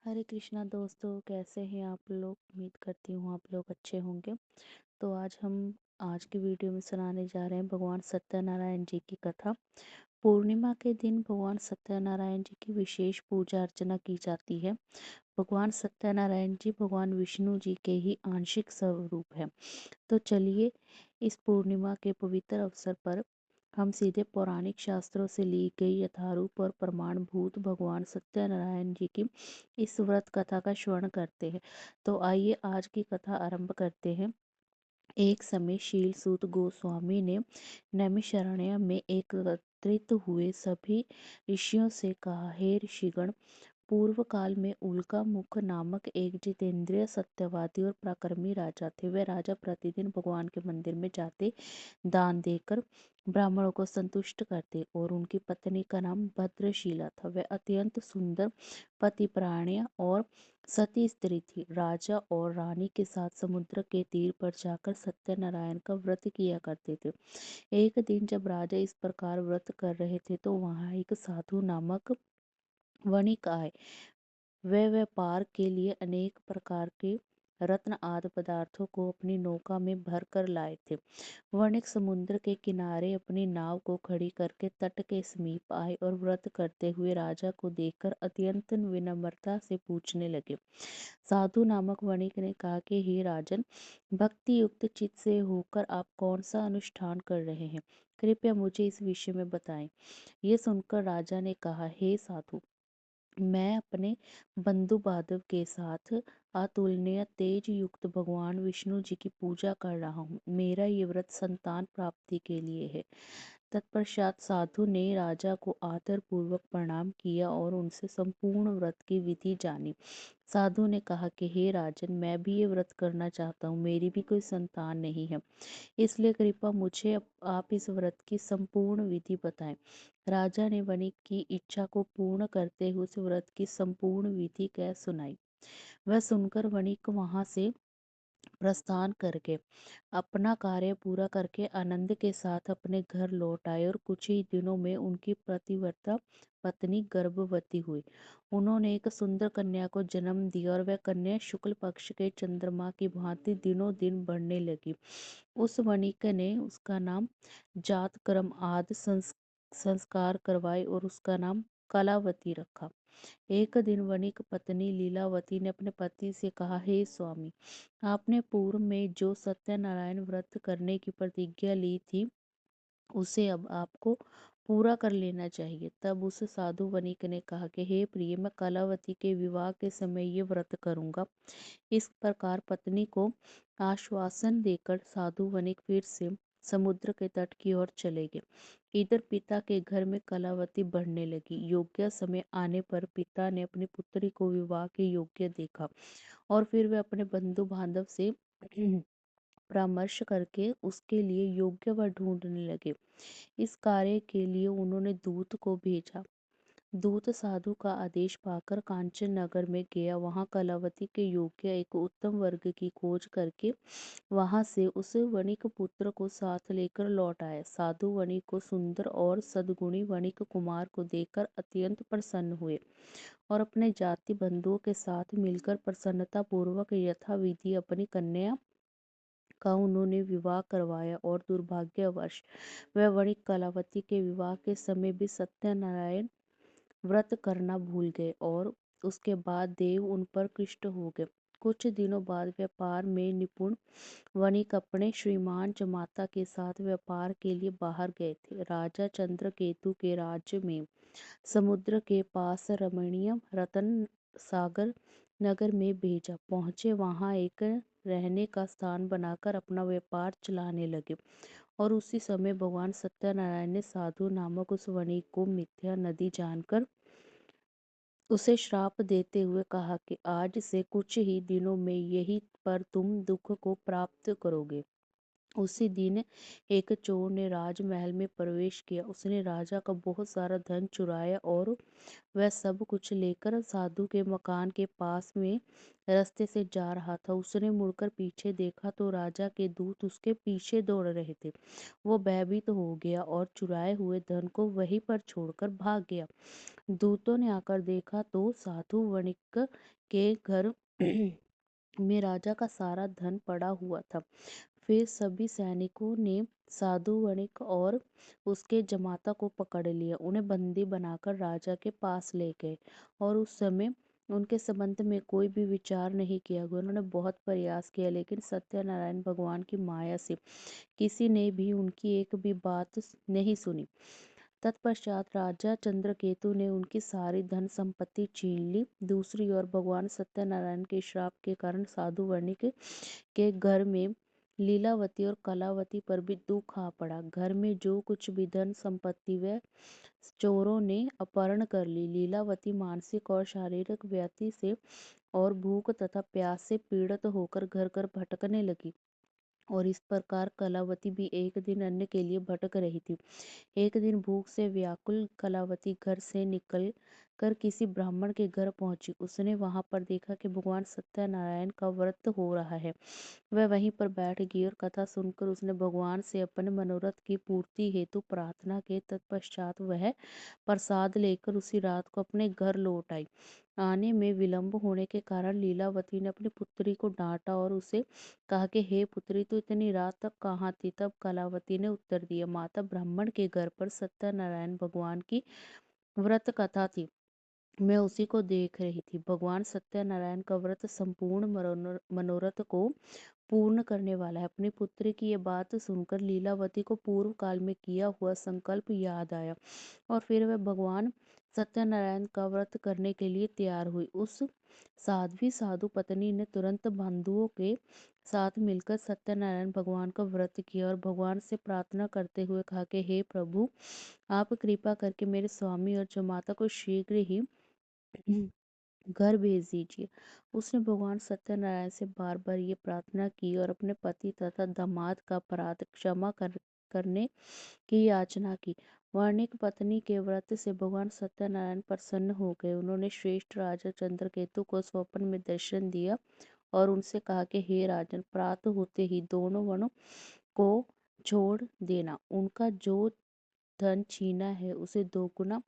हरे कृष्णा दोस्तों, कैसे हैं आप लोग? उम्मीद करती हूँ आप लोग अच्छे होंगे। तो आज की वीडियो में सुनाने जा रहे हैं भगवान सत्यनारायण जी की कथा। पूर्णिमा के दिन भगवान सत्यनारायण जी की विशेष पूजा अर्चना की जाती है। भगवान सत्यनारायण जी भगवान विष्णु जी के ही आंशिक स्वरूप है। तो चलिए, इस पूर्णिमा के पवित्र अवसर पर हम सीधे पौराणिक शास्त्रों से ली गई यथारूप और प्रमाणभूत भगवान सत्यनारायण जी की इस व्रत कथा का श्रवण करते हैं। तो आइए आज की कथा आरंभ करते हैं। एक समय शीलसूत गोस्वामी ने नैमिषारण्य में एकत्रित हुए सभी ऋषियों से कहा, हे ऋषिगण, पूर्व काल में उल्का मुख नामक एक जितेंद्रिय सत्यवादी और पराक्रमी राजा थे। वह राजा प्रतिदिन भगवान के मंदिर में जाते, दान देकर ब्राह्मणों को संतुष्ट करते और उनकी पत्नी का नाम भद्रशीला था। वह अत्यंत सुंदर, पतिव्रता और सती स्त्री थी। राजा और रानी के साथ समुद्र के तीर पर जाकर सत्यनारायण का व्रत किया करते थे। एक दिन जब राजा इस प्रकार व्रत कर रहे थे तो वहां एक साधु नामक वणिक आए। वे व्यापार के लिए अनेक प्रकार के रत्न आदि पदार्थों को अपनी नौका में भर कर लाए थे। वणिक समुद्र के किनारे अपनी नाव को खड़ी करके तट के समीप आए और व्रत करते हुए राजा को देखकर अत्यंत विनम्रता से पूछने लगे। साधु नामक वणिक ने कहा कि हे राजन, भक्ति युक्त चित्त से होकर आप कौन सा अनुष्ठान कर रहे हैं? कृपया मुझे इस विषय में बताएं। ये सुनकर राजा ने कहा, हे साधु, मैं अपने बंधु बांधव के साथ अतुलनीय तेज युक्त भगवान विष्णु जी की पूजा कर रहा हूँ। मेरा ये व्रत संतान प्राप्ति के लिए है। तत्पश्चात साधु ने राजा को आदर पूर्वक प्रणाम किया और उनसे संपूर्ण व्रत की विधि जानी। साधु ने कहा कि हे राजन, मैं भी ये व्रत करना चाहता हूँ। मेरी भी कोई संतान नहीं है, इसलिए कृपया मुझे आप इस व्रत की संपूर्ण विधि बताएं। राजा ने वणिक की इच्छा को पूर्ण करते हुए उस व्रत की संपूर्ण विधि कह सुनाई। वह सुनकर वणिक वहां से प्रस्थान करके अपना कार्य पूरा करके आनंद के साथ अपने घर लौट आए और कुछ ही दिनों में उनकी प्रतिव्रता पत्नी गर्भवती हुई। उन्होंने एक सुंदर कन्या को जन्म दिया और वह कन्या शुक्ल पक्ष के चंद्रमा की भांति दिनों दिन बढ़ने लगी। उस वणिक ने उसका नाम जात कर्म आदि संस्कार करवाए और उसका नाम कलावती रखा। एक दिन वणिक पत्नी लीलावती ने अपने पति से कहा, हे स्वामी, आपने पूर्व में जो सत्यनारायण व्रत करने की प्रतिज्ञा ली थी उसे अब आपको पूरा कर लेना चाहिए। तब उस साधु वणिक ने कहा कि हे प्रिय, मैं कलावती के विवाह के समय ये व्रत करूंगा। इस प्रकार पत्नी को आश्वासन देकर साधु वणिक फिर से समुद्र के तट की ओर चले गए। इधर पिता के घर में कलावती बढ़ने लगी। योग्य समय आने पर पिता ने अपनी पुत्री को विवाह के योग्य देखा और फिर वे अपने बंधु बांधव से परामर्श करके उसके लिए योग्य वर ढूंढने लगे। इस कार्य के लिए उन्होंने दूत को भेजा। दूत साधु का आदेश पाकर कांचन नगर में गया। वहां कलावती के योग्य एक उत्तम वर्ग की खोज करके वहां से उस वणिक पुत्र को साथ लेकर लौट आया। साधु वणिक को सुंदर और सद्गुणी वणिक कुमार को देखकर अत्यंत प्रसन्न हुए और अपने जाति बंधुओं के साथ मिलकर प्रसन्नता पूर्वक यथाविधि अपनी कन्या का उन्होंने विवाह करवाया। और दुर्भाग्यवश वह वणिक कलावती के विवाह के समय भी सत्यनारायण व्रत करना भूल गए और उसके बाद देव उन पर कृष्ट हो गए। कुछ दिनों बाद व्यापार में निपुण वणिक अपने श्रीमान जमाता के साथ व्यापार के लिए बाहर गए थे। राजा चंद्रकेतु के राज्य में समुद्र के पास रमणीय रतन सागर नगर में भेजा पहुंचे। वहां एक रहने का स्थान बनाकर अपना व्यापार चलाने लगे और उसी समय भगवान सत्यनारायण ने साधु नामक उस वणिक को मिथ्या नदी जानकर उसे श्राप देते हुए कहा कि आज से कुछ ही दिनों में यही पर तुम दुख को प्राप्त करोगे। उसी दिन एक चोर ने राजमहल में प्रवेश किया। उसने राजा का बहुत सारा धन चुराया और वह सब कुछ लेकर साधु के मकान के पास में रास्ते से जा रहा था। उसने मुड़कर पीछे देखा तो राजा के दूत उसके पीछे दौड़ रहे थे। वो भयभीत हो गया और चुराए हुए धन को वहीं पर छोड़कर भाग गया। दूतों ने आकर देखा तो साधु वणिक के घर में राजा का सारा धन पड़ा हुआ था। फिर सभी सैनिकों ने साधु वणिक और उसके जमाता को पकड़ लिया। उन्हें बंदी बनाकर राजा के पास ले गए और उस समय उनके संबंध में कोई भी विचार नहीं किया गया। उन्होंने बहुत प्रयास किया, लेकिन सत्यनारायण भगवान की माया से किसी ने भी उनकी एक भी बात नहीं सुनी। तत्पश्चात राजा चंद्रकेतु ने उनकी सारी धन संपत्ति छीन ली। दूसरी ओर भगवान सत्यनारायण के श्राप के कारण साधु वर्णिक के घर में लीलावती और कलावती पर भी दुख आ पड़ा। घर में जो कुछ भी धन संपत्ति वह चोरों ने अपहरण कर ली। लीलावती मानसिक और शारीरिक व्याधि से और भूख तथा प्यास से पीड़ित होकर घर घर भटकने लगी। और इस प्रकार कलावती भी एक दिन अन्न के लिए भटक रही थी। एक दिन भूख से व्याकुल कलावती घर से निकल कर किसी ब्राह्मण के घर पहुंची। उसने वहां पर देखा कि भगवान सत्यनारायण का व्रत हो रहा है। वह वहीं पर बैठ गई और कथा सुनकर उसने भगवान से अपने मनोरथ की पूर्ति हेतु प्रार्थना के तत्पश्चात वह प्रसाद लेकर उसी रात को अपने घर लौट आई। आने में विलंब होने के कारण लीलावती ने अपनी पुत्री को डांटा और उसे कहा कि हे पुत्री, तू इतनी रात तक कहाँ थी? तब कलावती ने उत्तर दिया, माता, ब्राह्मण के घर पर सत्यनारायण भगवान की व्रत कथा थी, मैं उसी को देख रही थी। भगवान सत्यनारायण का व्रत संपूर्ण मनोरथ को पूर्ण करने वाला है। अपनी पुत्री की ये बात सुनकर लीलावती को पूर्व काल में किया हुआ संकल्प याद आया और फिर वह भगवान सत्यनारायण का व्रत करने के लिए तैयार हुई। उस साध्वी साधु पत्नी ने तुरंत बंधुओं के साथ मिलकर सत्यनारायण भगवान का व्रत किया और भगवान से प्रार्थना करते हुए कहा कि हे प्रभु, आप कृपा करके मेरे स्वामी और जमाता को शीघ्र ही घर भेज दीजिए। उसने भगवान सत्यनारायण से बार बार ये प्रार्थना की और अपने पति तथा दामाद का अपराध क्षमा करने की याचना की। वर्णिक पत्नी के व्रत से भगवान सत्यनारायण प्रसन्न हो गए। उन्होंने श्रेष्ठ राजा चंद्रकेतु को स्वप्न में दर्शन दिया और उनसे कहा कि हे राजन, प्रातः होते ही दोनों वनों को छोड़ देना। उनका जो धन छीना है उसे दोगुना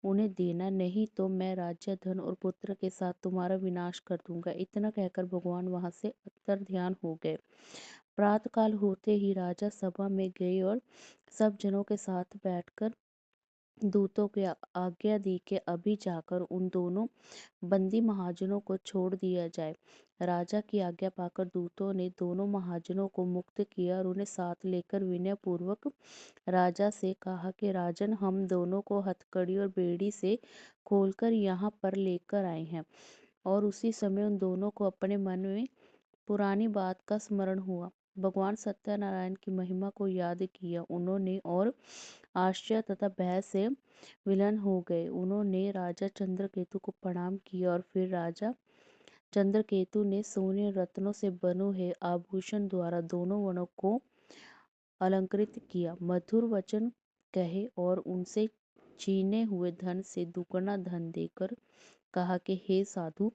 उन्हें देना, नहीं तो मैं राज्य, धन और पुत्र के साथ तुम्हारा विनाश कर दूंगा। इतना कहकर भगवान वहां से अंतर्ध्यान हो गए। प्रातःकाल होते ही राजा सभा में गए और सब जनों के साथ बैठकर दूतों की आज्ञा दी कि अभी जाकर उन दोनों बंदी महाजनों को छोड़ दिया जाए। राजा की आज्ञा पाकर दूतों ने दोनों महाजनों को मुक्त किया और उन्हें साथ लेकर विनय पूर्वक राजा से कहा कि राजन, हम दोनों को हथकड़ी और बेड़ी से खोलकर यहाँ पर लेकर आए हैं। और उसी समय उन दोनों को अपने मन में पुरानी बात का स्मरण हुआ, भगवान सत्यनारायण की महिमा को याद किया। उन्होंने और आश्चर्य तथा भय से विलीन हो गए। उन्होंने राजा चंद्रकेतु को प्रणाम किया और फिर राजा चंद्रकेतु ने सोने और रत्नों से बने हुए आभूषण द्वारा दोनों वनों को अलंकृत किया, मधुर वचन कहे और उनसे छीने हुए धन से दुगना धन देकर कहा कि हे साधु,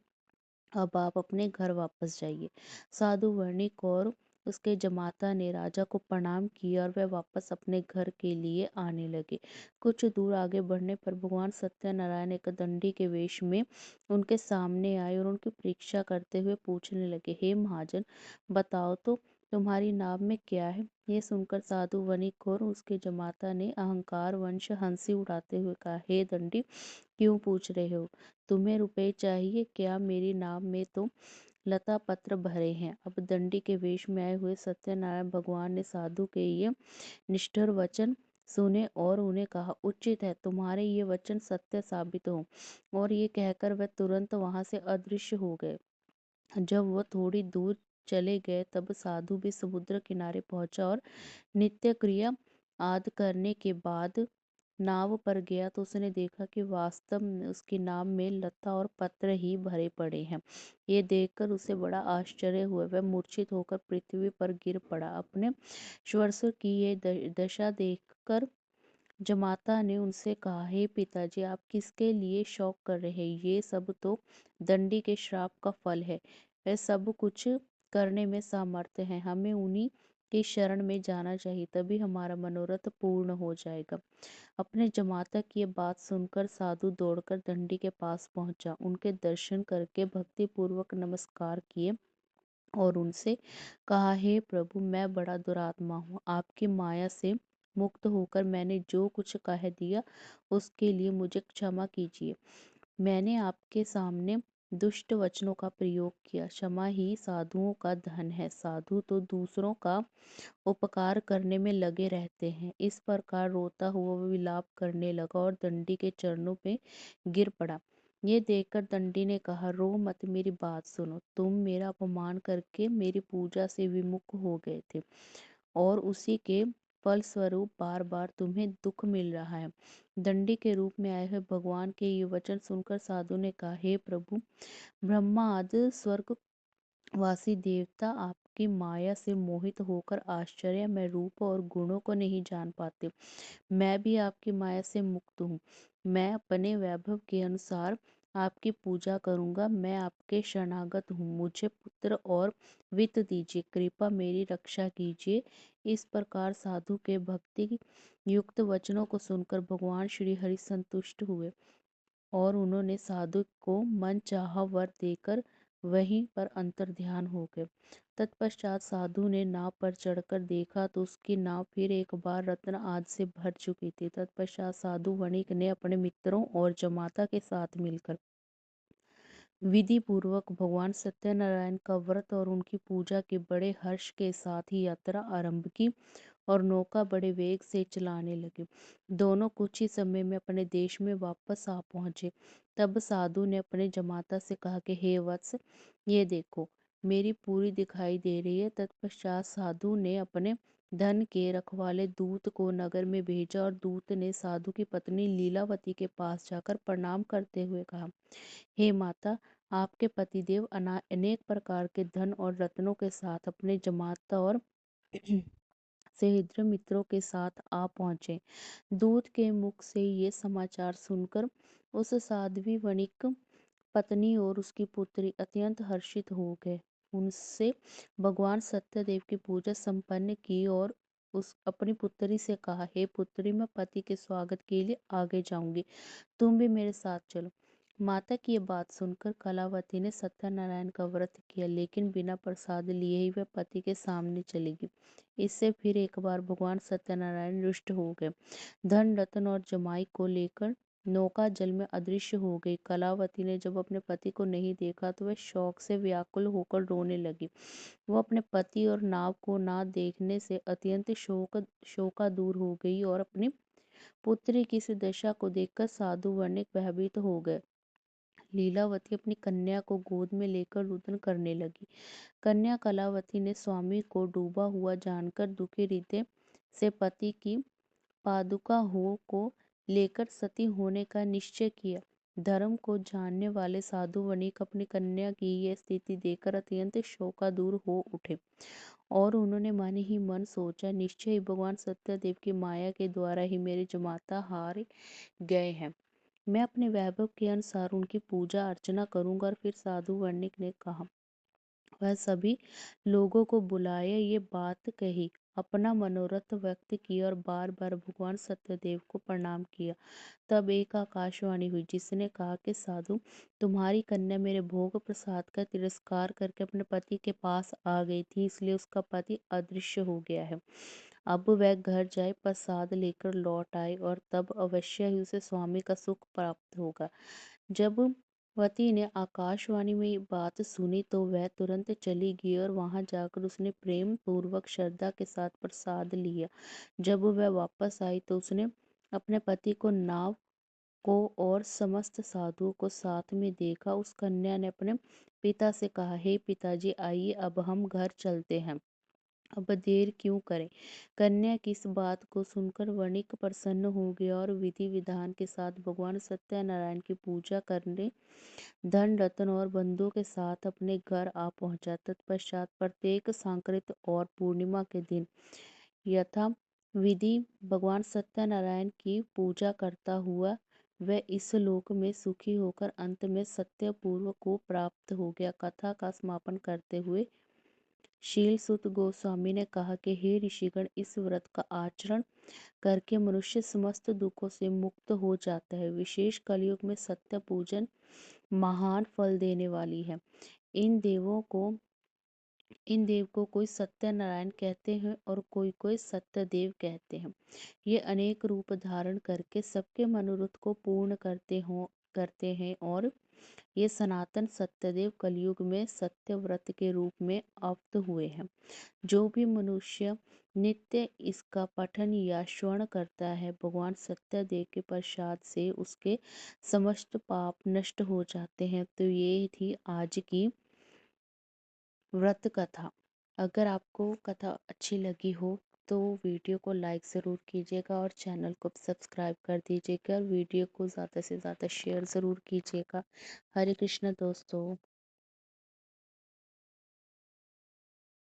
अब आप अपने घर वापस जाइए। साधु वर्णिक और उसके जमाता ने राजा को प्रणाम किया और वह वापस अपने घर के लिए आने लगे। कुछ दूर आगे बढ़ने पर भगवान सत्यनारायण एक दंडी के वेश में उनके सामने आए और उनकी परीक्षा करते हुए पूछने लगे, हे महाजन, बताओ तो तुम्हारी नाव में क्या है? ये सुनकर साधु वणिक और उसके जमाता ने अहंकार वंश हंसी उड़ाते हुए कहा, हे दंडी, क्यों पूछ रहे हो? तुम्हें रुपए चाहिए क्या? मेरी नाव में तो लता पत्र भरे हैं। अब दंडी के वेश में आए हुए सत्यनारायण भगवान ने साधु के ये निष्ठुर वचन सुने और उन्हें कहा, उचित है, तुम्हारे ये वचन सत्य साबित हो। और ये कहकर वह तुरंत वहां से अदृश्य हो गए। जब वह थोड़ी दूर चले गए तब साधु भी समुद्र किनारे पहुंचा और नित्य क्रिया आदि करने के बाद नाव पर गया तो उसने देखा कि वास्तव में उसकी नाव में लता और पत्र ही भरे पड़े हैं। ये देखकर उसे बड़ा आश्चर्य हुआ। वह मूर्छित होकर पृथ्वी पर गिर पड़ा। अपने श्वशुर की ये दशा देखकर जमाता ने उनसे कहा, हे पिताजी, आप किसके लिए शोक कर रहे हैं? ये सब तो दंडी के श्राप का फल है। वह सब कुछ करने में सामर्थ्य है। हमें उन्हीं की शरण में जाना चाहिए, तभी हमारा मनोरथ पूर्ण हो जाएगा। अपने जमाता की ये बात सुनकर साधु दौड़कर दंडी के पास पहुंचा। उनके दर्शन करके भक्ति पूर्वक नमस्कार किए और उनसे कहा, हे प्रभु, मैं बड़ा दुरात्मा हूँ। आपकी माया से मुक्त होकर मैंने जो कुछ कह दिया उसके लिए मुझे क्षमा कीजिए। मैंने आपके सामने दुष्ट वचनों का प्रयोग किया। क्षमा ही साधुओं का धन है। साधु तो दूसरों का उपकार करने में लगे रहते हैं। इस प्रकार रोता हुआ वह विलाप करने लगा और दंडी के चरणों में गिर पड़ा। ये देखकर दंडी ने कहा, रो मत, मेरी बात सुनो। तुम मेरा अपमान करके मेरी पूजा से विमुख हो गए थे और उसी के फलस्वरूप बार बार तुम्हें दुख मिल रहा है। दंडी के रूप में आए हुए भगवान के ये वचन सुनकर साधु ने कहा, हे प्रभु, ब्रह्मा आदि स्वर्ग वासी देवता आपकी माया से मोहित होकर आश्चर्य में रूप और गुणों को नहीं जान पाते। मैं भी आपकी माया से मुक्त हूँ। मैं अपने वैभव के अनुसार आपकी पूजा करूंगा। मैं आपके शरणागत हूँ। मुझे पुत्र और वित्त दीजिए। कृपा मेरी रक्षा कीजिए। इस प्रकार साधु के भक्ति युक्त वचनों को सुनकर भगवान श्री हरि संतुष्ट हुए और उन्होंने साधु को मनचाहा वर देकर वहीं पर अंतर्ध्यान हो गए। तत्पश्चात साधु ने नाव पर चढ़कर देखा तो उसकी नाव फिर एक बार रत्न आदि से भर चुकी थी। तत्पश्चात साधु वणिक ने अपने मित्रों और जमाता के साथ मिलकर विधि पूर्वक भगवान सत्यनारायण का व्रत और उनकी पूजा के बड़े हर्ष के साथ ही यात्रा आरंभ की और नौका बड़े वेग से चलाने लगे। दोनों कुछ ही समय में अपने देश में वापस आ पहुंचे। तब साधु ने अपने जमाता से कहा कि हे वत्स, ये देखो, मेरी पूरी दिखाई दे रही है। तत्पश्चात साधु ने अपने धन के रखवाले दूत को नगर में भेजा और दूत ने साधु की पत्नी लीलावती के पास जाकर प्रणाम करते हुए कहा, हे माता, आपके पतिदेव अनेक प्रकार के धन और रत्नों के साथ अपने जमाता और सहेद्र मित्रों के साथ आ पहुंचे। दूत के मुख से ये समाचार सुनकर उस साध्वी वणिक पत्नी और उसकी पुत्री अत्यंत हर्षित हो गए। उनसे भगवान सत्यदेव की पूजा संपन्न की और उस अपनी पुत्री से कहा, हे पुत्री, मैं पति के स्वागत के लिए आगे जाऊंगी, तुम भी मेरे साथ चलो। माता की ये बात सुनकर कलावती ने सत्यनारायण का व्रत किया, लेकिन बिना प्रसाद लिए ही वह पति के सामने चली गई। इससे फिर एक बार भगवान सत्यनारायण रुष्ट हो गए। धन रत्न और जमाई को लेकर नौका जल में अदृश्य हो गई। कलावती ने जब अपने पति को नहीं देखा तो वह शोक से व्याकुल होकर रोने लगी। वह अपने पति और नाव को ना देखने से अत्यंत शोकातुर हो गई और अपनी पुत्री की इस दशा को देखकर साधु वर्णिक भयभीत हो गए। लीलावती अपनी कन्या को गोद में लेकर रुदन करने लगी। कन्या कलावती ने स्वामी को डूबा हुआ जानकर दुखी हृदय से पति की पादुका हो को लेकर सती होने का निश्चय किया। धर्म को जानने वाले साधु वणिक अपनी कन्या की यह स्थिति देखकर अत्यंत शोकातुर हो उठे और उन्होंने मन ही मन सोचा, निश्चय ही भगवान सत्यदेव की माया के द्वारा ही मेरे जमाता हार गए हैं। मैं अपने वैभव के अनुसार उनकी पूजा अर्चना करूंगा। और फिर साधु वर्णिक ने कहा, वह सभी लोगों को बुलाया, ये बात कही, अपना मनोरथ व्यक्त किया और बार बार भगवान सत्यदेव को प्रणाम किया। तब एक आकाशवाणी हुई जिसने कहा कि साधु, तुम्हारी कन्या मेरे भोग प्रसाद का तिरस्कार करके अपने पति के पास आ गई थी, इसलिए उसका पति अदृश्य हो गया है। अब वह घर जाए, प्रसाद लेकर लौट आए और तब अवश्य ही उसे स्वामी का सुख प्राप्त होगा। जब वती ने आकाशवाणी में ये बात सुनी तो वह तुरंत चली गई और वहां जाकर उसने प्रेम पूर्वक श्रद्धा के साथ प्रसाद लिया। जब वह वापस आई तो उसने अपने पति को, नाव को और समस्त साधुओं को साथ में देखा। उस कन्या ने अपने पिता से कहा, हे पिताजी, आइए अब हम घर चलते हैं। अब देर क्यों करें। कन्या की इस बात को सुनकर वणिक प्रसन्न हो गया और विधि विधान के साथ भगवान सत्यनारायण की पूजा करने धन रत्न और बंधुओं के साथ अपने घर आ पहुंचा। तत्पश्चात प्रत्येक सांकृत और पूर्णिमा के दिन यथा विधि भगवान सत्यनारायण की पूजा करता हुआ वह इस लोक में सुखी होकर अंत में सत्यपूर्व को प्राप्त हो गया। कथा का समापन करते हुए शील सुत गोस्वामी ने कहा कि हे ऋषिगण, इस व्रत का आचरण करके मनुष्य समस्त दुखों से मुक्त हो जाता है। विशेष कलयुग में सत्य पूजन महान फल देने वाली है। इन देवों को इन देव को कोई सत्यनारायण कहते हैं और कोई कोई सत्यदेव कहते हैं। ये अनेक रूप धारण करके सबके मनोरथ को पूर्ण करते हैं और ये सनातन सत्यदेव कलयुग में सत्य व्रत के रूप में अवत हुए हैं। जो भी मनुष्य नित्य इसका पठन या श्रवण करता है, भगवान सत्यदेव के प्रसाद से उसके समस्त पाप नष्ट हो जाते हैं। तो ये थी आज की व्रत कथा। अगर आपको कथा अच्छी लगी हो तो वीडियो को लाइक ज़रूर कीजिएगा और चैनल को सब्सक्राइब कर दीजिएगा और वीडियो को ज़्यादा से ज़्यादा शेयर ज़रूर कीजिएगा। हरे कृष्ण दोस्तों।